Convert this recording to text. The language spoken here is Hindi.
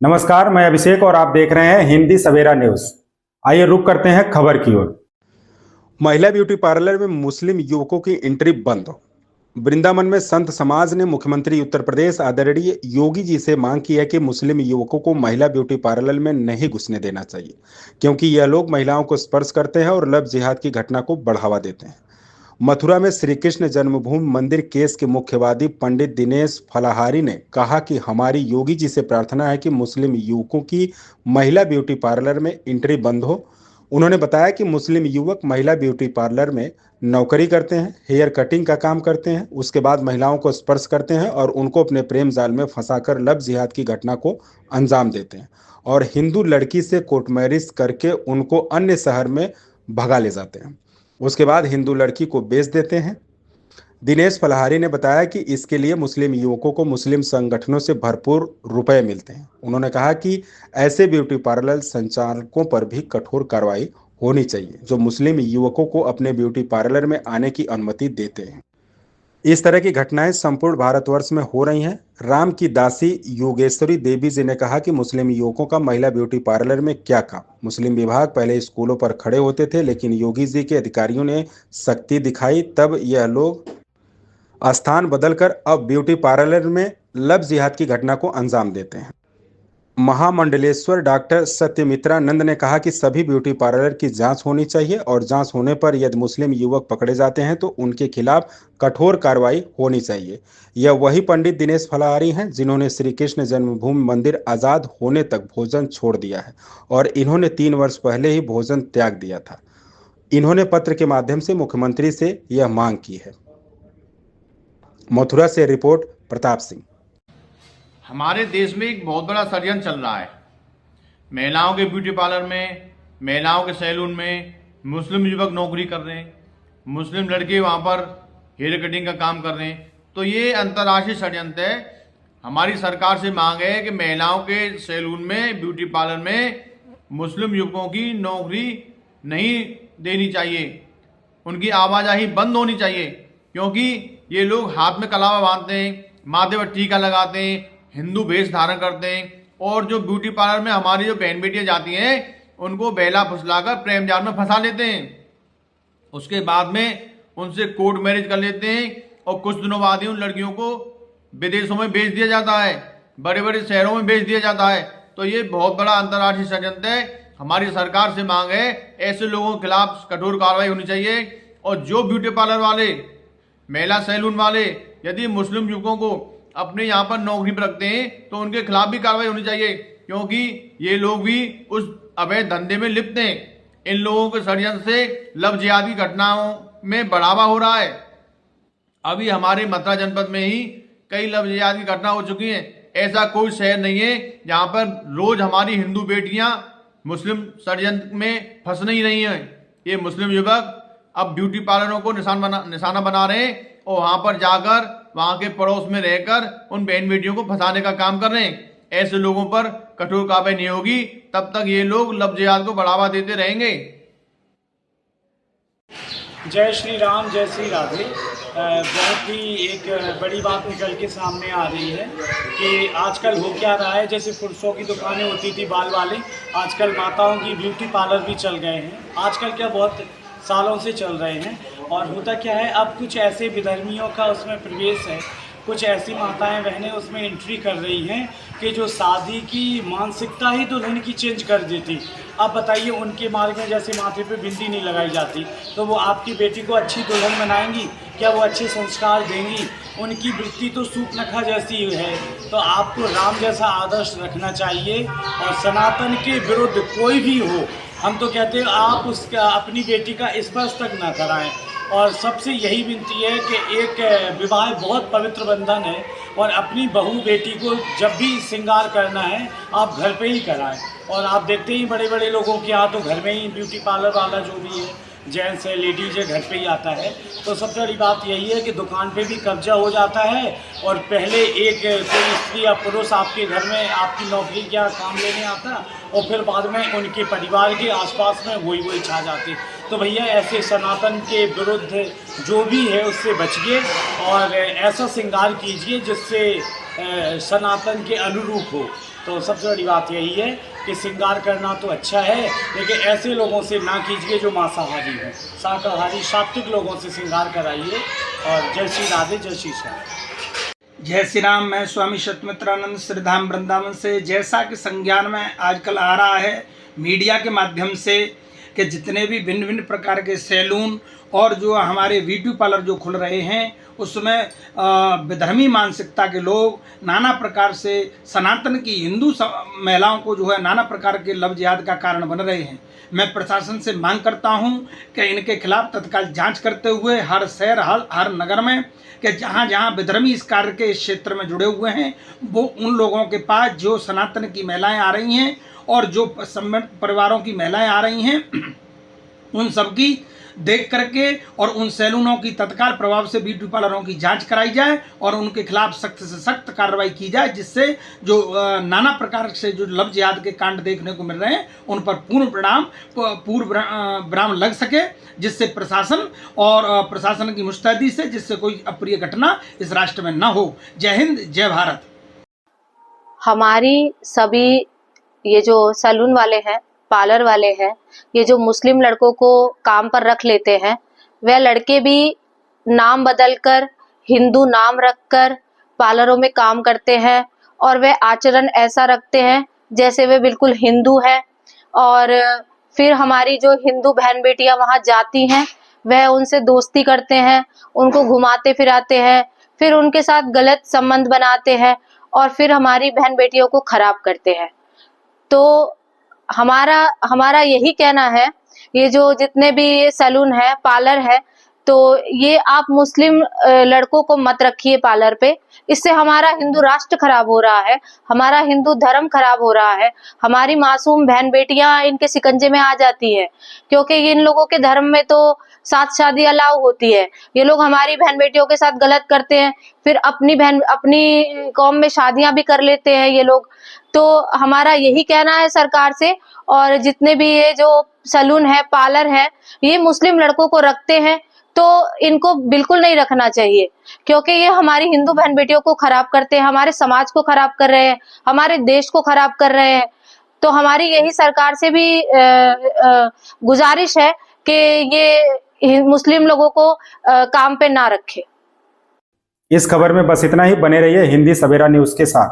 नमस्कार, मैं अभिषेक और आप देख रहे हैं हिंदी सवेरा न्यूज। आइए रुक करते हैं खबर की ओर। महिला ब्यूटी पार्लर में मुस्लिम युवकों की एंट्री बंद। वृंदावन में संत समाज ने मुख्यमंत्री उत्तर प्रदेश आदरणीय योगी जी से मांग की है कि मुस्लिम युवकों को महिला ब्यूटी पार्लर में नहीं घुसने देना चाहिए, क्योंकि यह लोग महिलाओं को स्पर्श करते हैं और लव जिहाद की घटना को बढ़ावा देते हैं। मथुरा में श्री कृष्ण जन्मभूमि मंदिर केस के मुख्यवादी पंडित दिनेश फलाहारी ने कहा कि हमारी योगी जी से प्रार्थना है कि मुस्लिम युवकों की महिला ब्यूटी पार्लर में एंट्री बंद हो। उन्होंने बताया कि मुस्लिम युवक महिला ब्यूटी पार्लर में नौकरी करते हैं, हेयर कटिंग का काम करते हैं, उसके बाद महिलाओं को स्पर्श करते हैं और उनको अपने प्रेम जाल में फंसाकर लव जिहाद की घटना को अंजाम देते हैं और हिंदू लड़की से कोर्ट मैरिज करके उनको अन्य शहर में भगा ले जाते हैं। उसके बाद हिंदू लड़की को बेच देते हैं। दिनेश फलाहारी ने बताया कि इसके लिए मुस्लिम युवकों को मुस्लिम संगठनों से भरपूर रुपए मिलते हैं। उन्होंने कहा कि ऐसे ब्यूटी पार्लर संचालकों पर भी कठोर कार्रवाई होनी चाहिए जो मुस्लिम युवकों को अपने ब्यूटी पार्लर में आने की अनुमति देते हैं। इस तरह की घटनाएं संपूर्ण भारतवर्ष में हो रही हैं। राम की दासी योगेश्वरी देवी जी ने कहा कि मुस्लिम युवकों का महिला ब्यूटी पार्लर में क्या काम। मुस्लिम विभाग पहले स्कूलों पर खड़े होते थे, लेकिन योगी जी के अधिकारियों ने सख्ती दिखाई, तब यह लोग स्थान बदलकर अब ब्यूटी पार्लर में लव जिहाद की घटना को अंजाम देते हैं। महामंडलेश्वर डॉक्टर सत्यमित्रानंद ने कहा कि सभी ब्यूटी पार्लर की जांच होनी चाहिए और जांच होने पर यदि मुस्लिम युवक पकड़े जाते हैं तो उनके खिलाफ कठोर कार्रवाई होनी चाहिए। यह वही पंडित दिनेश फलाहारी हैं जिन्होंने श्री कृष्ण जन्मभूमि मंदिर आजाद होने तक भोजन छोड़ दिया है और इन्होंने 3 वर्ष पहले ही भोजन त्याग दिया था। इन्होंने पत्र के माध्यम से मुख्यमंत्री से यह मांग की है। मथुरा से रिपोर्ट प्रताप सिंह। हमारे देश में एक बहुत बड़ा षड्यंत्र चल रहा है। महिलाओं के ब्यूटी पार्लर में, महिलाओं के सैलून में मुस्लिम युवक नौकरी कर रहे हैं, मुस्लिम लड़के वहाँ पर हेयर कटिंग का काम कर रहे हैं। तो ये अंतर्राष्ट्रीय षड्यंत्र है। हमारी सरकार से मांग है कि महिलाओं के सैलून में, ब्यूटी पार्लर में मुस्लिम युवकों की नौकरी नहीं देनी चाहिए, उनकी आवाजाही बंद होनी चाहिए, क्योंकि ये लोग हाथ में कलावा बांधते हैं, माथे पर टीका लगाते हैं, हिंदू वेश धारण करते हैं और जो ब्यूटी पार्लर में हमारी जो बहन बेटियां जाती हैं उनको बहला फुसलाकर प्रेम जाल में फंसा लेते हैं। उसके बाद में उनसे कोर्ट मैरिज कर लेते हैं और कुछ दिनों बाद ही उन लड़कियों को विदेशों में बेच दिया जाता है, बड़े बड़े शहरों में बेच दिया जाता है। तो ये बहुत बड़ा अंतर्राष्ट्रीय षड्यंत्र है। हमारी सरकार से मांग है ऐसे लोगों के खिलाफ कठोर कार्रवाई होनी चाहिए और जो ब्यूटी पार्लर वाले, महिला सैलून वाले यदि मुस्लिम युवकों को अपने यहाँ पर नौकरी पर रखते हैं तो उनके खिलाफ भी कार्रवाई होनी चाहिए, क्योंकि ये लोग भी उस अवैध धंधे में लिप्त हैं। इन लोगों के षड्यंत्र से लव जिहाद की घटनाओं में बढ़ावा हो रहा है। अभी हमारे मथुरा जनपद में ही कई लव जिहाद की घटना हो चुकी है। ऐसा कोई शहर नहीं है जहाँ पर रोज हमारी हिंदू बेटियां मुस्लिम षड्यंत्र में फंस नहीं रही हैं। ये मुस्लिम युवक अब ब्यूटी पार्लरों को निशाना बना रहे हैं और वहां पर जाकर वहां के पड़ोस में रहकर उन बहन बेटियों को फंसाने का काम कर रहे हैं। ऐसे लोगों पर कठोर कार्रवाई नहीं होगी तब तक ये लोग लव जिहाद को बढ़ावा देते रहेंगे। जय श्री राम, जय श्री राधे। बहुत ही एक बड़ी बात निकल के सामने आ रही है कि आजकल हो क्या रहा है। जैसे पुरुषों की दुकानें होती थी बाल वाले, आजकल माताओं की ब्यूटी पार्लर भी चल गए हैं। आजकल क्या बहुत सालों से चल रहे हैं। और होता क्या है, अब कुछ ऐसे विधर्मियों का उसमें प्रवेश है, कुछ ऐसी माताएं बहनें उसमें एंट्री कर रही हैं कि जो शादी की मानसिकता ही दुल्हन की चेंज कर देती। अब बताइए, उनके मार्ग में जैसे माथे पे बिंदी नहीं लगाई जाती तो वो आपकी बेटी को अच्छी दुल्हन बनाएंगी क्या? वो अच्छे संस्कार देंगी? उनकी वृत्ति तो सूर्पनखा जैसी है। तो आपको राम जैसा आदर्श रखना चाहिए और सनातन के विरुद्ध कोई भी हो, हम तो कहते हैं आप उसका अपनी बेटी का स्पर्श तक ना कराएं। और सबसे यही विनती है कि एक विवाह बहुत पवित्र बंधन है और अपनी बहू बेटी को जब भी श्रृंगार करना है आप घर पे ही कराएं। और आप देखते ही बड़े बड़े लोगों के यहाँ तो घर में ही ब्यूटी पार्लर वाला जो भी है, जेंट्स है, लेडीज है, घर पे ही आता है। तो सबसे बड़ी बात यही है कि दुकान पे भी कब्जा हो जाता है और पहले एक कोई स्त्री या पुरुष आपके घर में आपकी नौकरी क्या काम लेने आता और फिर बाद में उनके परिवार के आसपास में वही छा जाते। तो भैया ऐसे सनातन के विरुद्ध जो भी है उससे बचिए और ऐसा श्रृंगार कीजिए जिससे सनातन के अनुरूप हो। तो सबसे बड़ी बात यही है कि श्रृंगार करना तो अच्छा है, लेकिन ऐसे लोगों से ना कीजिए जो मांसाहारी हो। शाकाहारी सात्विक लोगों से श्रृंगार कराइए। और जय श्री राधे, जय श्री श्याम। जय श्री राम। मैं स्वामी शतमित्रानंद श्रीधाम वृंदावन से। जैसा कि संज्ञान में आजकल आ रहा है मीडिया के माध्यम से कि जितने भी भिन्न भिन्न प्रकार के सैलून और जो हमारे ब्यूटी पार्लर जो खुल रहे हैं उसमें विधर्मी मानसिकता के लोग नाना प्रकार से सनातन की हिंदू महिलाओं को जो है नाना प्रकार के लव जिहाद का कारण बन रहे हैं। मैं प्रशासन से मांग करता हूं कि इनके खिलाफ तत्काल जांच करते हुए हर शहर हर नगर में कि जहां जहां विधर्मी इस कार्य के इस क्षेत्र में जुड़े हुए हैं वो उन लोगों के पास जो सनातन की महिलाएं आ रही हैं और जो परिवारों की महिलाएं आ रही हैं उन सबकी देख करके और उन सैलूनों की तत्काल प्रभाव से ब्यूटी पार्लरों की जांच कराई जाए और उनके खिलाफ सख्त से सख्त कार्रवाई की जाए, जिससे जो नाना प्रकार से जो लव जिहाद के कांड देखने को मिल रहे हैं उन पर पूर्ण विराम लग सके, जिससे प्रशासन और प्रशासन की मुस्तैदी से जिससे कोई अप्रिय घटना इस राष्ट्र में न हो। जय हिंद, जय भारत। हमारी सभी ये जो सैलून वाले हैं, पार्लर वाले हैं, ये जो मुस्लिम लड़कों को काम पर रख लेते हैं, वह लड़के भी नाम बदलकर हिंदू नाम रखकर पार्लरों में काम करते हैं और वह आचरण ऐसा रखते हैं जैसे वे बिल्कुल हिंदू है। और फिर हमारी जो हिंदू बहन बेटियां वहां जाती हैं वह उनसे दोस्ती करते हैं, उनको घुमाते फिराते हैं, फिर उनके साथ गलत संबंध बनाते हैं और फिर हमारी बहन बेटियों को खराब करते हैं। तो हमारा यही कहना है, ये जो जितने भी सैलून है, पार्लर है, तो ये आप मुस्लिम लड़कों को मत रखिए पार्लर पे। इससे हमारा हिंदू राष्ट्र खराब हो रहा है, हमारा हिंदू धर्म खराब हो रहा है, हमारी मासूम बहन बेटियां इनके शिकंजे में आ जाती है, क्योंकि इन लोगों के धर्म में तो साथ शादी अलाउ होती है। ये लोग हमारी बहन बेटियों के साथ गलत करते हैं, फिर अपनी कौम में शादियां भी कर लेते हैं ये लोग। तो हमारा यही कहना है सरकार से, और जितने भी ये जो सैलून है, पार्लर है, ये मुस्लिम लड़कों को रखते हैं तो इनको बिल्कुल नहीं रखना चाहिए, क्योंकि ये हमारी हिंदू बहन बेटियों को खराब करते हैं, हमारे समाज को खराब कर रहे हैं, हमारे देश को खराब कर रहे हैं। तो हमारी यही सरकार से भी गुजारिश है कि ये मुस्लिम लोगों को काम पे ना रखे। इस खबर में बस इतना ही। बने रहिए हिंदी सवेरा न्यूज के साथ।